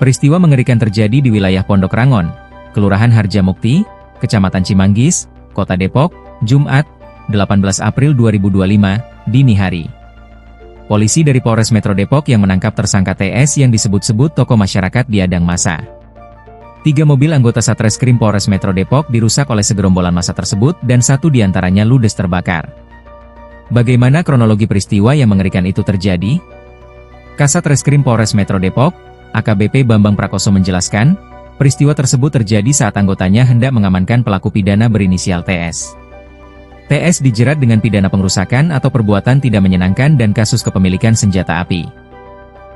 Peristiwa mengerikan terjadi di wilayah Pondok Rangon, Kelurahan Harjamukti, Kecamatan Cimanggis, Kota Depok, Jumat, 18 April 2025, dini hari. Polisi dari Polres Metro Depok yang menangkap tersangka TS yang disebut-sebut tokoh masyarakat diadang massa. 3 mobil anggota Satreskrim Polres Metro Depok dirusak oleh segerombolan massa tersebut dan 1 diantaranya ludes terbakar. Bagaimana kronologi peristiwa yang mengerikan itu terjadi? Kasat Reskrim Polres Metro Depok, AKBP Bambang Prakoso menjelaskan, peristiwa tersebut terjadi saat anggotanya hendak mengamankan pelaku pidana berinisial TS. TS dijerat dengan pidana pengerusakan atau perbuatan tidak menyenangkan dan kasus kepemilikan senjata api.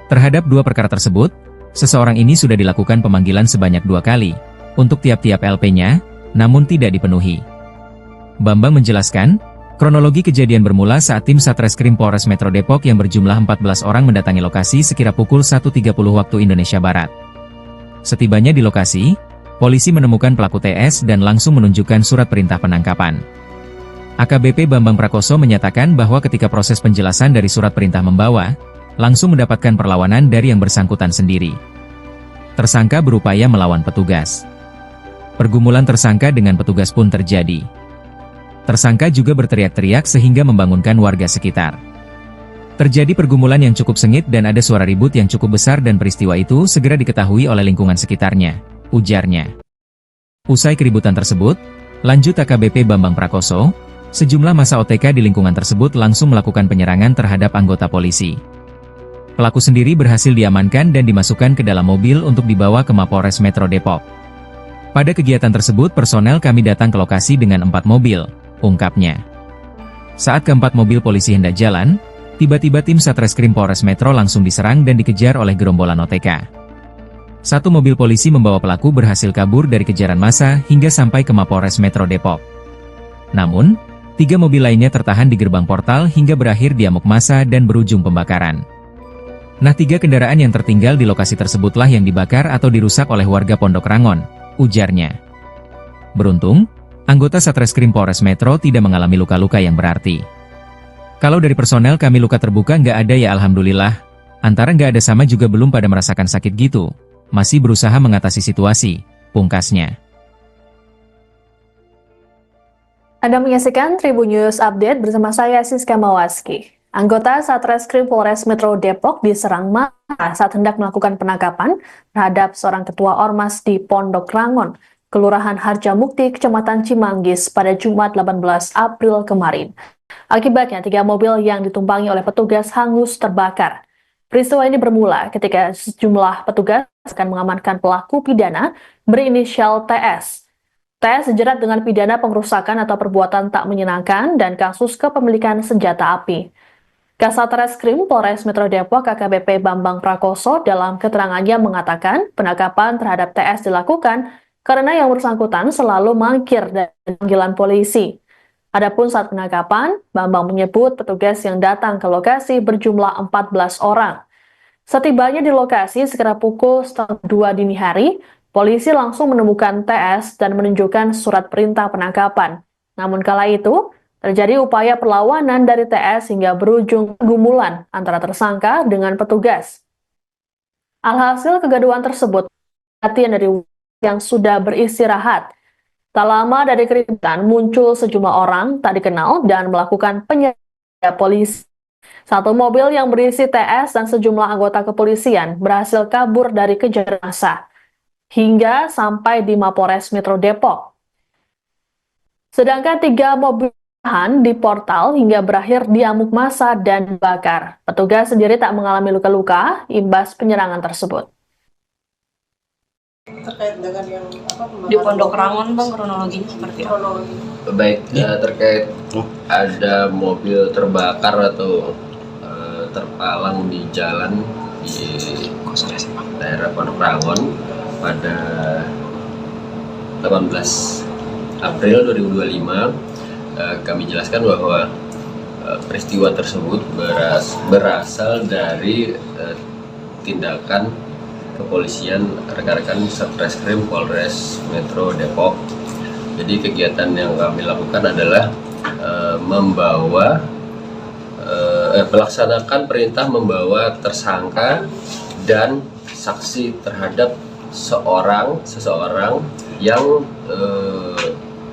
Terhadap 2 perkara tersebut, seseorang ini sudah dilakukan pemanggilan sebanyak 2 kali, untuk tiap-tiap LP-nya, namun tidak dipenuhi. Bambang menjelaskan, kronologi kejadian bermula saat tim Satreskrim Polres Metro Depok yang berjumlah 14 orang mendatangi lokasi sekira pukul 1.30 waktu Indonesia Barat. Setibanya di lokasi, polisi menemukan pelaku TS dan langsung menunjukkan surat perintah penangkapan. AKBP Bambang Prakoso menyatakan bahwa ketika proses penjelasan dari surat perintah membawa, langsung mendapatkan perlawanan dari yang bersangkutan sendiri. Tersangka berupaya melawan petugas. Pergumulan tersangka dengan petugas pun terjadi. Tersangka juga berteriak-teriak sehingga membangunkan warga sekitar. Terjadi pergumulan yang cukup sengit dan ada suara ribut yang cukup besar dan peristiwa itu segera diketahui oleh lingkungan sekitarnya, ujarnya. Usai keributan tersebut, lanjut AKBP Bambang Prakoso, sejumlah massa OTK di lingkungan tersebut langsung melakukan penyerangan terhadap anggota polisi. Pelaku sendiri berhasil diamankan dan dimasukkan ke dalam mobil untuk dibawa ke Mapolres Metro Depok. Pada kegiatan tersebut personel kami datang ke lokasi dengan 4 mobil, ungkapnya. Saat keempat mobil polisi hendak jalan, tiba-tiba tim Satreskrim Polres Metro langsung diserang dan dikejar oleh gerombolan OTK. 1 mobil polisi membawa pelaku berhasil kabur dari kejaran massa hingga sampai ke Mapolres Metro Depok. Namun, 3 mobil lainnya tertahan di gerbang portal hingga berakhir diamuk massa dan berujung pembakaran. Nah, 3 kendaraan yang tertinggal di lokasi tersebutlah yang dibakar atau dirusak oleh warga Pondok Rangon, ujarnya. Beruntung, anggota Satreskrim Polres Metro tidak mengalami luka-luka yang berarti. Kalau dari personel kami luka terbuka nggak ada ya alhamdulillah, antara nggak ada sama juga belum pada merasakan sakit gitu, masih berusaha mengatasi situasi, pungkasnya. Anda menyaksikan Tribun News Update bersama saya Siska Mawaski. Anggota Satreskrim Polres Metro Depok diserang massa saat hendak melakukan penangkapan terhadap seorang ketua Ormas di Pondok Rangon, Kelurahan Harjamukti, Kecamatan Cimanggis pada Jumat 18 April kemarin. Akibatnya 3 mobil yang ditumpangi oleh petugas hangus terbakar. Peristiwa ini bermula ketika sejumlah petugas akan mengamankan pelaku pidana berinisial TS. TS dijerat dengan pidana pengerusakan atau perbuatan tak menyenangkan dan kasus kepemilikan senjata api. Kasat Reskrim Polres Metro Depok AKBP Bambang Prakoso dalam keterangannya mengatakan penangkapan terhadap TS dilakukan karena yang bersangkutan selalu mangkir dari panggilan polisi. Adapun saat penangkapan, Bambang menyebut petugas yang datang ke lokasi berjumlah 14 orang. Setibanya di lokasi sekitar pukul 1:30 dini hari, polisi langsung menemukan TS dan menunjukkan surat perintah penangkapan. Namun kala itu, terjadi upaya perlawanan dari TS hingga berujung pergumulan antara tersangka dengan petugas. Alhasil kegaduhan tersebut, perhatian dari yang sudah beristirahat. Tak lama dari keributan muncul sejumlah orang tak dikenal dan melakukan penyerang polisi. 1 mobil yang berisi TS dan sejumlah anggota kepolisian berhasil kabur dari kejaran massa hingga sampai di Mapolres Metro Depok. Sedangkan 3 mobil di portal hingga berakhir diamuk massa dan bakar. Petugas sendiri tak mengalami luka-luka imbas penyerangan tersebut. Terkait dengan yang di Pondok Rangon, Bang, kronologinya seperti apa? Baik, terkait ada mobil terbakar atau terpalang di jalan di daerah Pondok Rangon pada 18 April 2025. Kami jelaskan bahwa peristiwa tersebut berasal dari tindakan kepolisian rekan-rekan Satreskrim Polres Metro Depok. Jadi kegiatan yang kami lakukan adalah melaksanakan perintah membawa tersangka dan saksi terhadap seseorang yang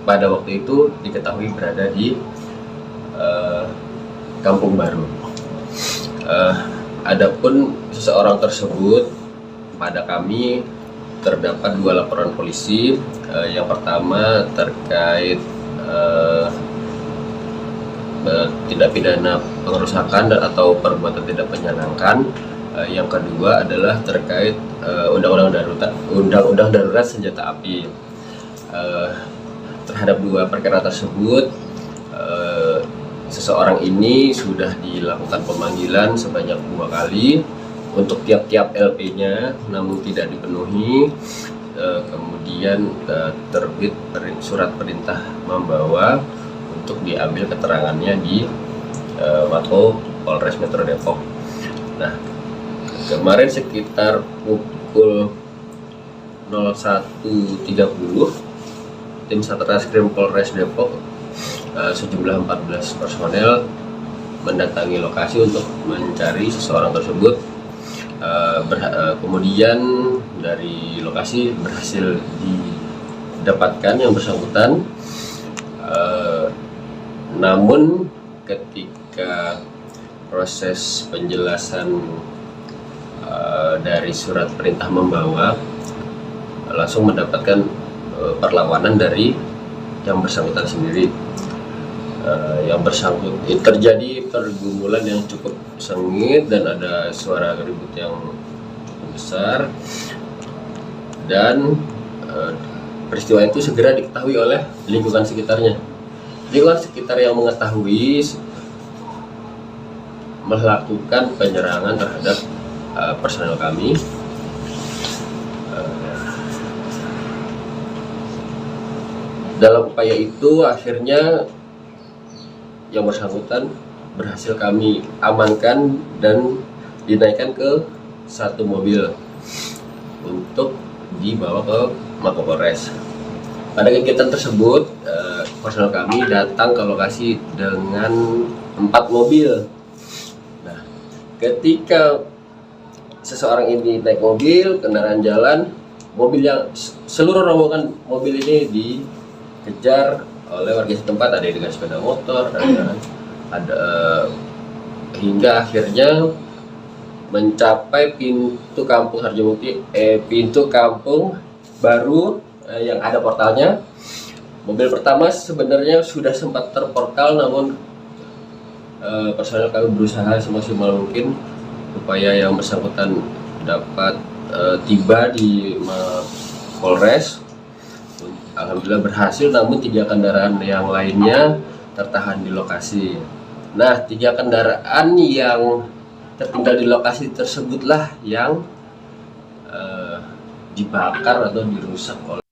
pada waktu itu diketahui berada di Kampung Baru. Adapun seseorang tersebut, pada kami terdapat 2 laporan polisi. Yang pertama terkait tindak pidana pengerusakan dan atau perbuatan tidak menyenangkan. Yang kedua adalah terkait undang-undang darurat senjata api. Terhadap 2 perkara tersebut, seseorang ini sudah dilakukan pemanggilan sebanyak 2 kali untuk tiap-tiap LP-nya, namun tidak dipenuhi. Kemudian terbit surat perintah membawa untuk diambil keterangannya di Mako Polres Metro Depok. Nah, kemarin sekitar pukul 01.30, tim Satreskrim Polres Depok sejumlah 14 personel mendatangi lokasi untuk mencari seseorang tersebut. Kemudian dari lokasi berhasil didapatkan yang bersangkutan. Namun ketika proses penjelasan dari surat perintah membawa, langsung mendapatkan perlawanan dari yang bersangkutan sendiri. Terjadi pergumulan yang cukup sengit dan ada suara ribut yang besar, dan peristiwa itu segera diketahui oleh lingkungan sekitarnya. Lingkungan sekitar yang mengetahui melakukan penyerangan terhadap personel kami. Dalam upaya itu akhirnya yang bersangkutan berhasil kami amankan dan dinaikkan ke 1 mobil untuk dibawa ke Mapolres. Pada kegiatan tersebut, personel kami datang ke lokasi dengan 4 mobil. Nah, ketika seseorang ini naik mobil, kendaraan jalan, seluruh rombongan mobil ini dikejar oleh warga setempat, ada yang dengan sepeda motor, ada hingga akhirnya mencapai pintu kampung Harjamukti, pintu Kampung Baru yang ada portalnya. Mobil pertama sebenarnya sudah sempat terportal, namun personel kami berusaha semaksimal mungkin supaya yang bersangkutan dapat tiba di Polres. Alhamdulillah berhasil, namun 3 kendaraan yang lainnya tertahan di lokasi. Nah, 3 kendaraan yang tertinggal di lokasi tersebutlah yang dibakar atau dirusak oleh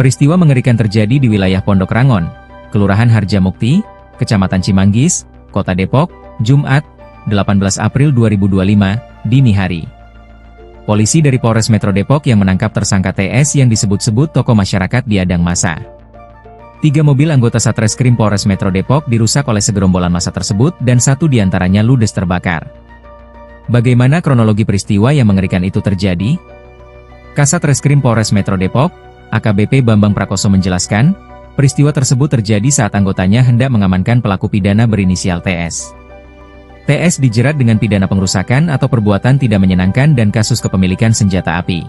Peristiwa mengerikan terjadi di wilayah Pondok Rangon, Kelurahan Harjamukti, Kecamatan Cimanggis, Kota Depok, Jumat, 18 April 2025, dini hari. Polisi dari Polres Metro Depok yang menangkap tersangka TS yang disebut-sebut tokoh masyarakat diadang massa. 3 mobil anggota Satreskrim Polres Metro Depok dirusak oleh segerombolan massa tersebut dan 1 diantaranya ludes terbakar. Bagaimana kronologi peristiwa yang mengerikan itu terjadi? Kasat Reskrim Polres Metro Depok, AKBP Bambang Prakoso menjelaskan, peristiwa tersebut terjadi saat anggotanya hendak mengamankan pelaku pidana berinisial TS. TS dijerat dengan pidana pengerusakan atau perbuatan tidak menyenangkan dan kasus kepemilikan senjata api.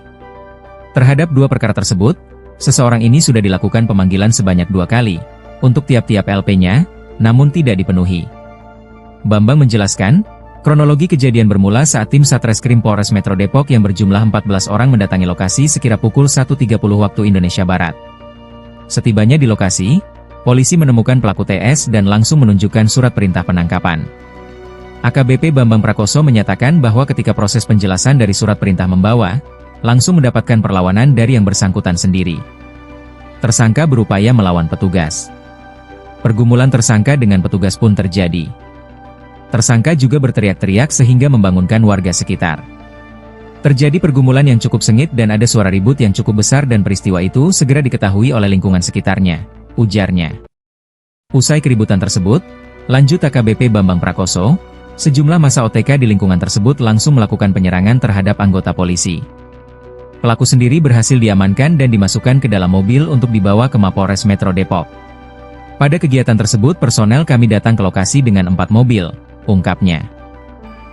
Terhadap 2 perkara tersebut, seseorang ini sudah dilakukan pemanggilan sebanyak 2 kali, untuk tiap-tiap LP-nya, namun tidak dipenuhi. Bambang menjelaskan, kronologi kejadian bermula saat tim Satreskrim Polres Metro Depok yang berjumlah 14 orang mendatangi lokasi sekira pukul 1.30 waktu Indonesia Barat. Setibanya di lokasi, polisi menemukan pelaku TS dan langsung menunjukkan surat perintah penangkapan. AKBP Bambang Prakoso menyatakan bahwa ketika proses penjelasan dari surat perintah membawa, langsung mendapatkan perlawanan dari yang bersangkutan sendiri. Tersangka berupaya melawan petugas. Pergumulan tersangka dengan petugas pun terjadi. Tersangka juga berteriak-teriak sehingga membangunkan warga sekitar. Terjadi pergumulan yang cukup sengit dan ada suara ribut yang cukup besar dan peristiwa itu segera diketahui oleh lingkungan sekitarnya, ujarnya. Usai keributan tersebut, lanjut AKBP Bambang Prakoso, sejumlah massa OTK di lingkungan tersebut langsung melakukan penyerangan terhadap anggota polisi. Pelaku sendiri berhasil diamankan dan dimasukkan ke dalam mobil untuk dibawa ke Mapolres Metro Depok. Pada kegiatan tersebut personel kami datang ke lokasi dengan 4 mobil, ungkapnya.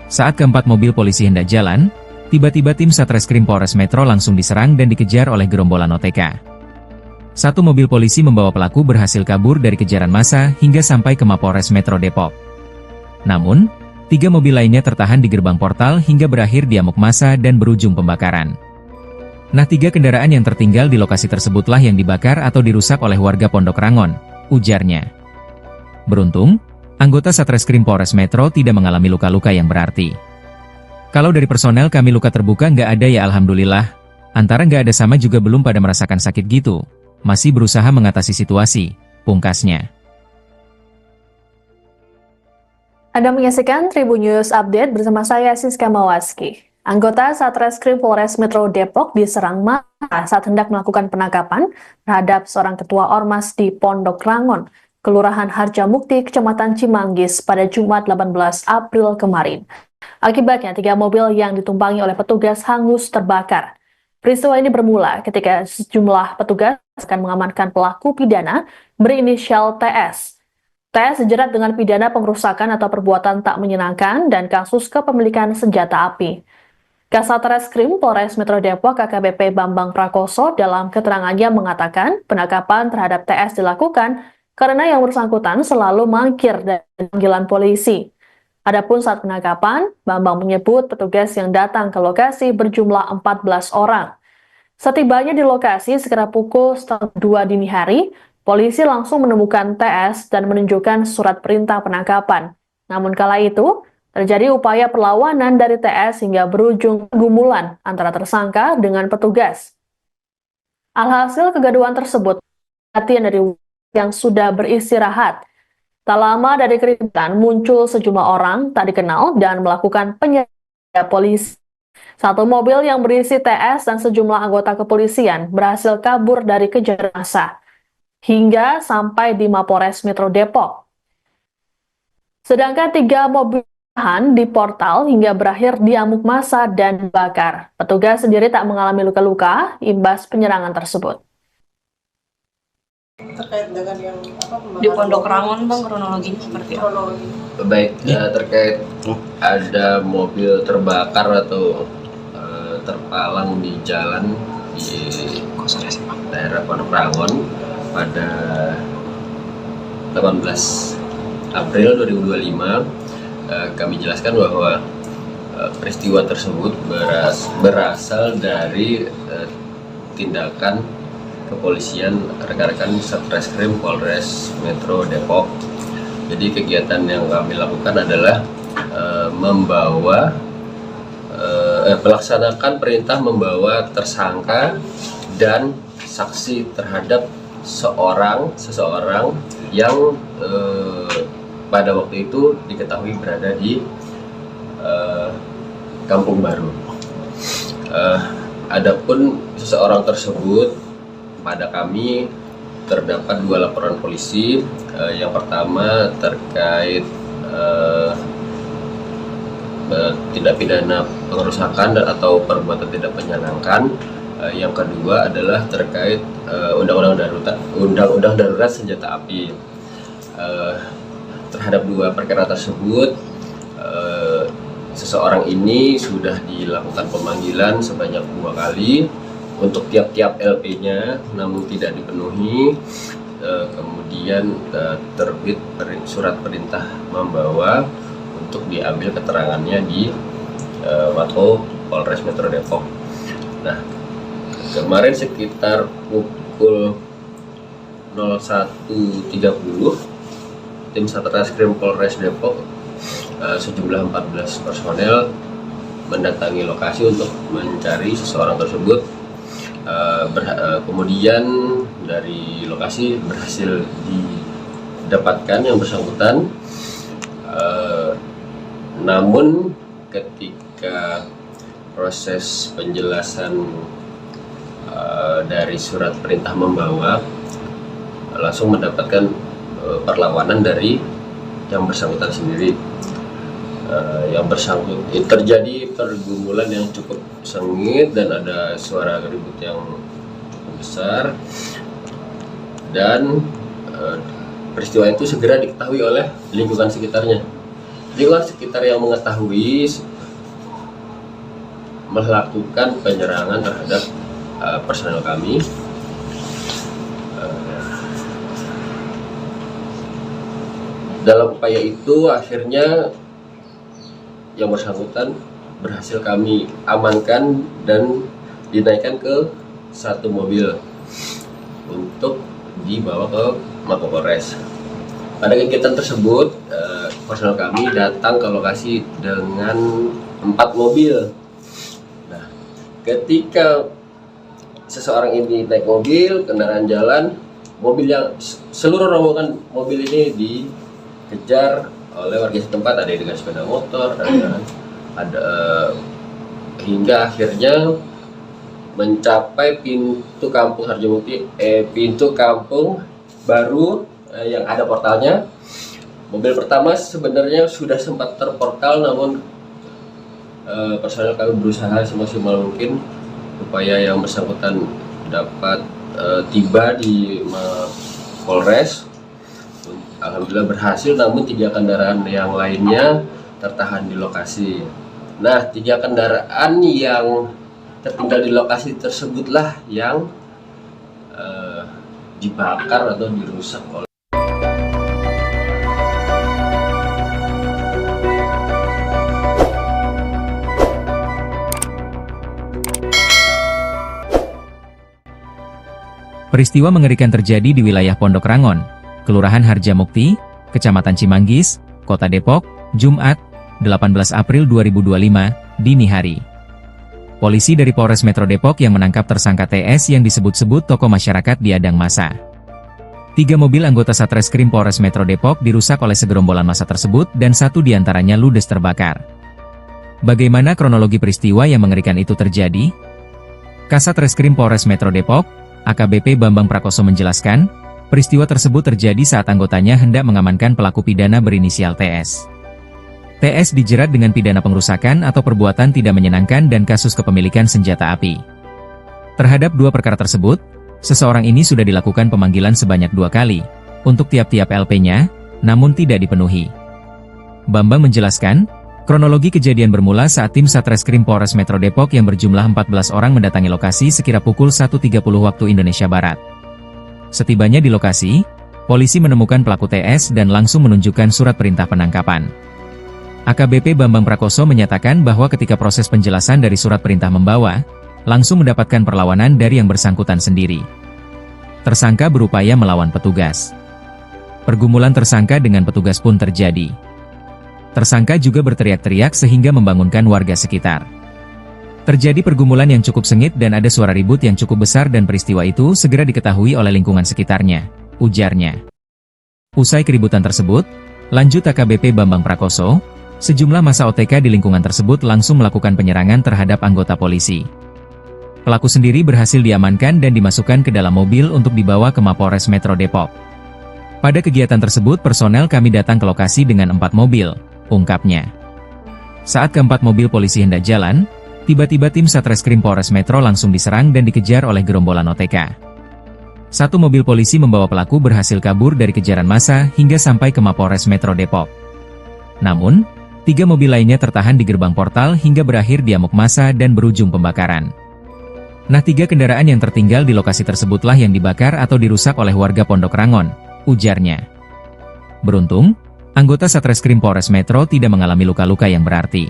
Saat keempat mobil polisi hendak jalan, tiba-tiba tim Satreskrim Polres Metro langsung diserang dan dikejar oleh gerombolan OTK. Satu mobil polisi membawa pelaku berhasil kabur dari kejaran massa hingga sampai ke Mapolres Metro Depok. Namun, 3 mobil lainnya tertahan di gerbang portal hingga berakhir di amuk massa dan berujung pembakaran. Nah, 3 kendaraan yang tertinggal di lokasi tersebutlah yang dibakar atau dirusak oleh warga Pondok Rangon, ujarnya. Beruntung, anggota Satreskrim Polres Metro tidak mengalami luka-luka yang berarti. Kalau dari personel kami luka terbuka nggak ada ya alhamdulillah, antara nggak ada sama juga belum pada merasakan sakit gitu, masih berusaha mengatasi situasi, pungkasnya. Anda menyaksikan Tribun News Update bersama saya Siska Mawaski. Anggota Satreskrim Polres Metro Depok diserang massa saat hendak melakukan penangkapan terhadap seorang ketua Ormas di Pondok Rangon, Kelurahan Harjamukti, Kecamatan Cimanggis pada Jumat 18 April kemarin. Akibatnya 3 mobil yang ditumpangi oleh petugas hangus terbakar. Peristiwa ini bermula ketika sejumlah petugas akan mengamankan pelaku pidana berinisial TS. TS dijerat dengan pidana pengerusakan atau perbuatan tak menyenangkan dan kasus kepemilikan senjata api. Kasat Reskrim Polres Metro Depok AKBP Bambang Prakoso dalam keterangannya mengatakan penangkapan terhadap TS dilakukan karena yang bersangkutan selalu mangkir dari panggilan polisi. Adapun saat penangkapan, Bambang menyebut petugas yang datang ke lokasi berjumlah 14 orang. Setibanya di lokasi sekitar pukul 1:30 dini hari, polisi langsung menemukan TS dan menunjukkan surat perintah penangkapan. Namun kala itu, terjadi upaya perlawanan dari TS hingga berujung pergumulan antara tersangka dengan petugas. Alhasil kegaduhan tersebut, perhatian dari yang sudah beristirahat. Tak lama dari keributan muncul sejumlah orang tak dikenal dan melakukan penyerangan polisi. Satu mobil yang berisi TS dan sejumlah anggota kepolisian berhasil kabur dari kejaran massa hingga sampai di Mapolres Metro Depok. Sedangkan 3 mobil tahan di portal hingga berakhir di amuk massa dan dibakar. Petugas sendiri tak mengalami luka-luka imbas penyerangan tersebut. Terkait dengan yang Di Pondok Rangon bang, kronologinya seperti apa? Baik, terkait ada mobil terbakar atau terpalang di jalan di daerah Pondok Rangon pada 18 April 2025, kami jelaskan bahwa peristiwa tersebut berasal dari tindakan kepolisian rekan-rekan Satreskrim Polres Metro Depok. Jadi kegiatan yang kami lakukan adalah melaksanakan perintah membawa tersangka dan saksi terhadap seseorang yang pada waktu itu diketahui berada di Kampung Baru. Adapun seseorang tersebut, pada kami terdapat 2 laporan polisi. Yang pertama terkait tindak pidana pengerusakan atau perbuatan tidak menyenangkan. Yang kedua adalah terkait undang-undang darurat senjata api. Terhadap 2 perkara tersebut, seseorang ini sudah dilakukan pemanggilan sebanyak 2 kali untuk tiap-tiap LP-nya, namun tidak dipenuhi. Kemudian terbit surat perintah membawa untuk diambil keterangannya di Mako Polres Metro Depok. Nah, kemarin sekitar pukul 01.30, tim Satreskrim Polres Depok sejumlah 14 personel mendatangi lokasi untuk mencari seseorang tersebut. Kemudian dari lokasi berhasil didapatkan yang bersangkutan. Namun ketika proses penjelasan dari surat perintah membawa, langsung mendapatkan perlawanan dari yang bersangkutan sendiri. Terjadi pergumulan yang cukup sengit dan ada suara ribut yang cukup besar, dan peristiwa itu segera diketahui oleh lingkungan sekitarnya. Lingkungan sekitar yang mengetahui melakukan penyerangan terhadap personel kami. Dalam upaya itu akhirnya yang bersangkutan berhasil kami amankan dan dinaikkan ke satu mobil untuk dibawa ke Mapolres. Pada kegiatan tersebut, personel kami datang ke lokasi dengan 4 mobil. Nah, ketika seseorang ini naik mobil, kendaraan jalan, seluruh rombongan mobil ini dikejar oleh warga setempat, ada yang dengan sepeda motor, ada hingga akhirnya mencapai pintu kampung Harjamukti, pintu kampung baru yang ada portalnya. Mobil pertama sebenarnya sudah sempat terportal, namun personel kami berusaha semaksimal mungkin supaya yang bersangkutan dapat tiba di Polres. Alhamdulillah berhasil, namun 3 kendaraan yang lainnya tertahan di lokasi. Nah, 3 kendaraan yang tertinggal di lokasi tersebutlah yang dibakar atau dirusak oleh Peristiwa mengerikan terjadi di wilayah Pondok Rangon, Kelurahan Harjamukti, Kecamatan Cimanggis, Kota Depok, Jumat, 18 April 2025, dini hari. Polisi dari Polres Metro Depok yang menangkap tersangka TS yang disebut-sebut tokoh masyarakat diadang massa. 3 mobil anggota Satreskrim Polres Metro Depok dirusak oleh segerombolan massa tersebut dan 1 diantaranya ludes terbakar. Bagaimana kronologi peristiwa yang mengerikan itu terjadi? Kasat Reskrim Polres Metro Depok, AKBP Bambang Prakoso menjelaskan, peristiwa tersebut terjadi saat anggotanya hendak mengamankan pelaku pidana berinisial TS. TS dijerat dengan pidana pengrusakan atau perbuatan tidak menyenangkan dan kasus kepemilikan senjata api. Terhadap 2 perkara tersebut, seseorang ini sudah dilakukan pemanggilan sebanyak 2 kali, untuk tiap-tiap LP-nya, namun tidak dipenuhi. Bambang menjelaskan, kronologi kejadian bermula saat tim Satreskrim Polres Metro Depok yang berjumlah 14 orang mendatangi lokasi sekira pukul 1.30 waktu Indonesia Barat. Setibanya di lokasi, polisi menemukan pelaku TS dan langsung menunjukkan surat perintah penangkapan. AKBP Bambang Prakoso menyatakan bahwa ketika proses penjelasan dari surat perintah membawa, langsung mendapatkan perlawanan dari yang bersangkutan sendiri. Tersangka berupaya melawan petugas. Pergumulan tersangka dengan petugas pun terjadi. Tersangka juga berteriak-teriak sehingga membangunkan warga sekitar. Terjadi pergumulan yang cukup sengit dan ada suara ribut yang cukup besar dan peristiwa itu segera diketahui oleh lingkungan sekitarnya, ujarnya. Usai keributan tersebut, lanjut AKBP Bambang Prakoso, sejumlah massa OTK di lingkungan tersebut langsung melakukan penyerangan terhadap anggota polisi. Pelaku sendiri berhasil diamankan dan dimasukkan ke dalam mobil untuk dibawa ke Mapolres Metro Depok. Pada kegiatan tersebut personel kami datang ke lokasi dengan 4 mobil, ungkapnya. Saat keempat mobil polisi hendak jalan, tiba-tiba tim Satreskrim Polres Metro langsung diserang dan dikejar oleh gerombolan OTK. 1 mobil polisi membawa pelaku berhasil kabur dari kejaran massa hingga sampai ke Mapolres Metro Depok. Namun, 3 mobil lainnya tertahan di gerbang portal hingga berakhir di amuk massa dan berujung pembakaran. Nah, 3 kendaraan yang tertinggal di lokasi tersebutlah yang dibakar atau dirusak oleh warga Pondok Rangon, ujarnya. Beruntung, anggota Satreskrim Polres Metro tidak mengalami luka-luka yang berarti.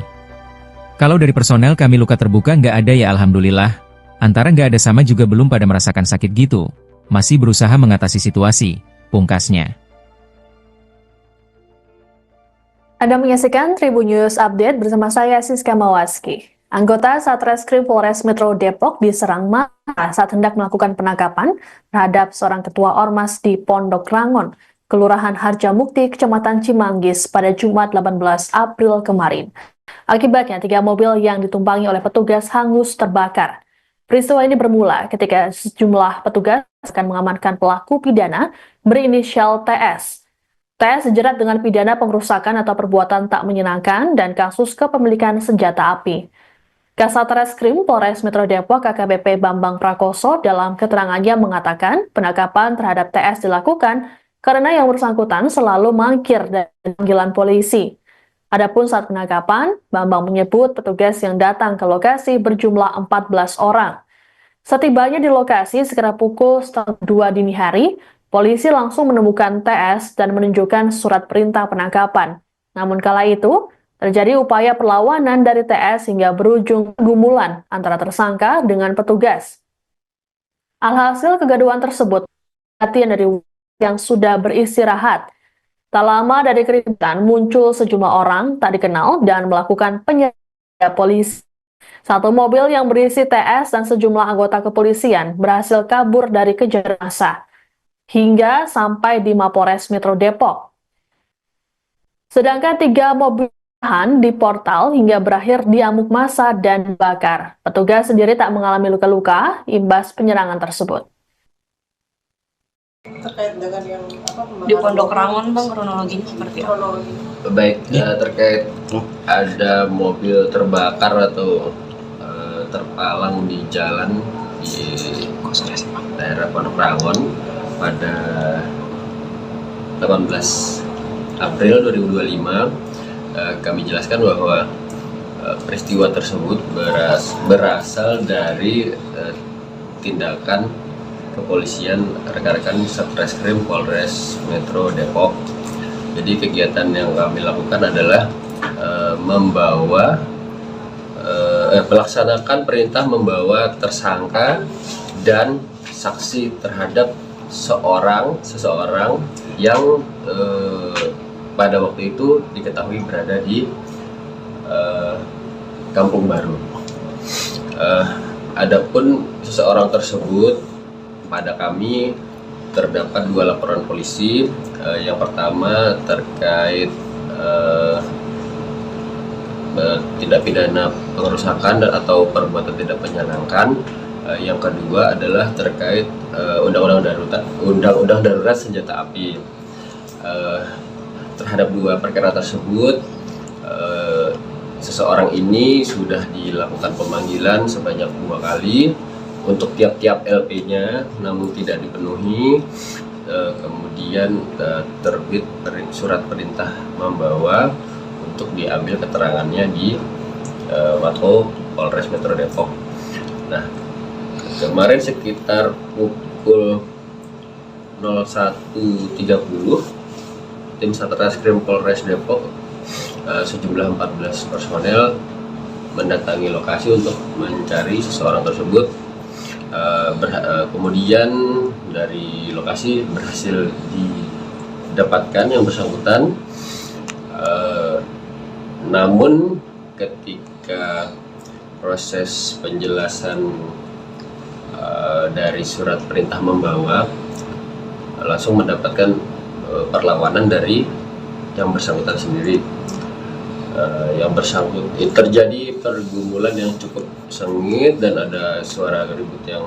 Kalau dari personel kami luka terbuka nggak ada ya alhamdulillah, antara nggak ada sama juga belum pada merasakan sakit gitu, masih berusaha mengatasi situasi, pungkasnya. Anda menyaksikan Tribun News Update bersama saya Siska Mawaski. Anggota Satreskrim Polres Metro Depok diserang massa saat hendak melakukan penangkapan terhadap seorang ketua Ormas di Pondok Rangon, Kelurahan Harjamukti, Kecamatan Cimanggis pada Jumat 18 April kemarin. Akibatnya, 3 mobil yang ditumpangi oleh petugas hangus terbakar. Peristiwa ini bermula ketika sejumlah petugas akan mengamankan pelaku pidana berinisial TS. TS dijerat dengan pidana pengerusakan atau perbuatan tak menyenangkan dan kasus kepemilikan senjata api. Kasat Reskrim Polres Metro Depok AKBP Bambang Prakoso dalam keterangannya mengatakan penangkapan terhadap TS dilakukan karena yang bersangkutan selalu mangkir dari panggilan polisi. Adapun saat penangkapan, Bambang menyebut petugas yang datang ke lokasi berjumlah 14 orang. Setibanya di lokasi sekitar pukul 1:30 dini hari, polisi langsung menemukan TS dan menunjukkan surat perintah penangkapan. Namun kala itu, terjadi upaya perlawanan dari TS hingga berujung gumulan antara tersangka dengan petugas. Alhasil kegaduhan tersebut, perhatian dari yang sudah beristirahat. Tak lama dari keributan, muncul sejumlah orang tak dikenal dan melakukan penyergapan polisi. Satu mobil yang berisi TS dan sejumlah anggota kepolisian berhasil kabur dari kejaran massa hingga sampai di Mapores Metro Depok. Sedangkan 3 mobil tahan di portal hingga berakhir diamuk massa dan dibakar. Petugas sendiri tak mengalami luka-luka imbas penyerangan tersebut. Terkait dengan yang Di Pondok Rangon bang, kronologinya seperti apa? Baik, terkait ada mobil terbakar atau terpalang di jalan di daerah Pondok Rangon pada 18 April 2025, kami jelaskan bahwa peristiwa tersebut berasal dari tindakan kepolisian rekan-rekan Satreskrim Polres Metro Depok. Jadi kegiatan yang kami lakukan adalah melaksanakan perintah membawa tersangka dan saksi terhadap seseorang yang pada waktu itu diketahui berada di Kampung Baru. Adapun seseorang tersebut, pada kami terdapat 2 laporan polisi. Yang pertama terkait tindak pidana pengerusakan atau perbuatan tidak menyenangkan. Yang kedua adalah terkait undang-undang darurat senjata api. Terhadap 2 perkara tersebut, seseorang ini sudah dilakukan pemanggilan sebanyak 2 kali untuk tiap-tiap LP-nya, namun tidak dipenuhi. Kemudian terbit surat perintah membawa untuk diambil keterangannya di Mako Polres Metro Depok. Nah, kemarin sekitar pukul 01.30, tim Satreskrim Polres Depok sejumlah 14 personel mendatangi lokasi untuk mencari seseorang tersebut. Kemudian dari lokasi berhasil didapatkan yang bersangkutan, namun ketika proses penjelasan dari surat perintah membawa, langsung mendapatkan perlawanan dari yang bersangkutan sendiri. Terjadi pergumulan yang cukup sengit dan ada suara ribut yang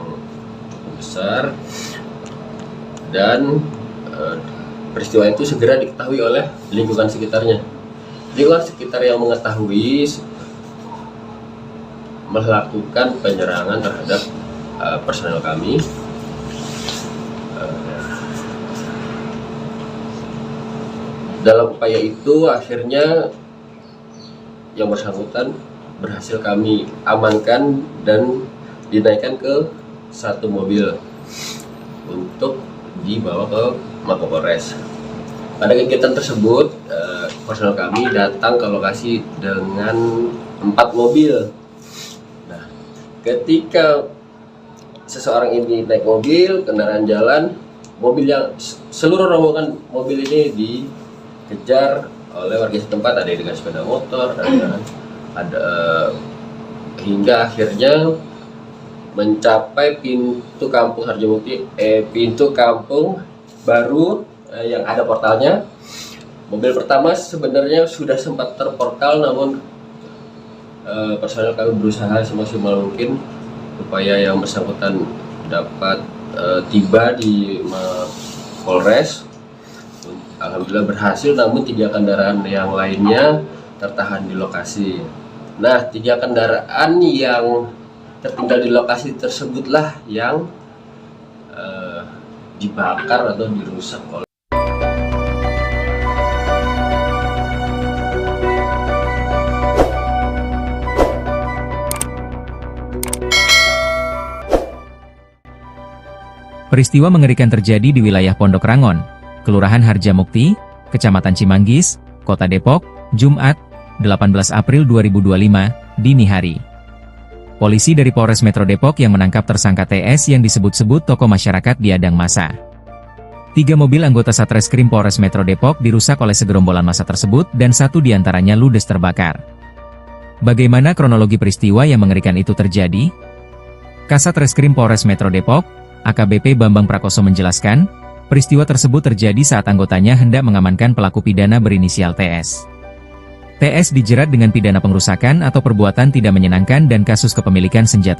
cukup besar, dan peristiwa itu segera diketahui oleh lingkungan sekitarnya. Lingkungan sekitar yang mengetahui melakukan penyerangan terhadap personel kami. Dalam upaya itu akhirnya yang bersangkutan berhasil kami amankan dan dinaikkan ke 1 mobil untuk dibawa ke Mapolres. Pada kegiatan tersebut, personel kami datang ke lokasi dengan 4 mobil. Nah, ketika seseorang ini naik mobil, kendaraan jalan, seluruh rombongan mobil ini dikejar oleh warga setempat, ada dengan sepeda motor, ada hingga akhirnya mencapai pintu kampung Harjamukti, pintu kampung baru yang ada portalnya. Mobil pertama sebenarnya sudah sempat terportal, namun personel kami berusaha semaksimal mungkin supaya yang bersangkutan dapat tiba di Polres. Alhamdulillah berhasil, namun 3 kendaraan yang lainnya tertahan di lokasi. Nah, 3 kendaraan yang tertinggal di lokasi tersebutlah yang dibakar atau dirusak oleh Peristiwa mengerikan terjadi di wilayah Pondok Rangon, Kelurahan Harjamukti, Kecamatan Cimanggis, Kota Depok, Jumat, 18 April 2025, dini hari. Polisi dari Polres Metro Depok yang menangkap tersangka TS yang disebut-sebut tokoh masyarakat diadang massa. 3 mobil anggota Satreskrim Polres Metro Depok dirusak oleh segerombolan massa tersebut dan 1 diantaranya ludes terbakar. Bagaimana kronologi peristiwa yang mengerikan itu terjadi? Kasat Reskrim Polres Metro Depok, AKBP Bambang Prakoso menjelaskan, peristiwa tersebut terjadi saat anggotanya hendak mengamankan pelaku pidana berinisial TS. TS dijerat dengan pidana pengerusakan atau perbuatan tidak menyenangkan dan kasus kepemilikan senjata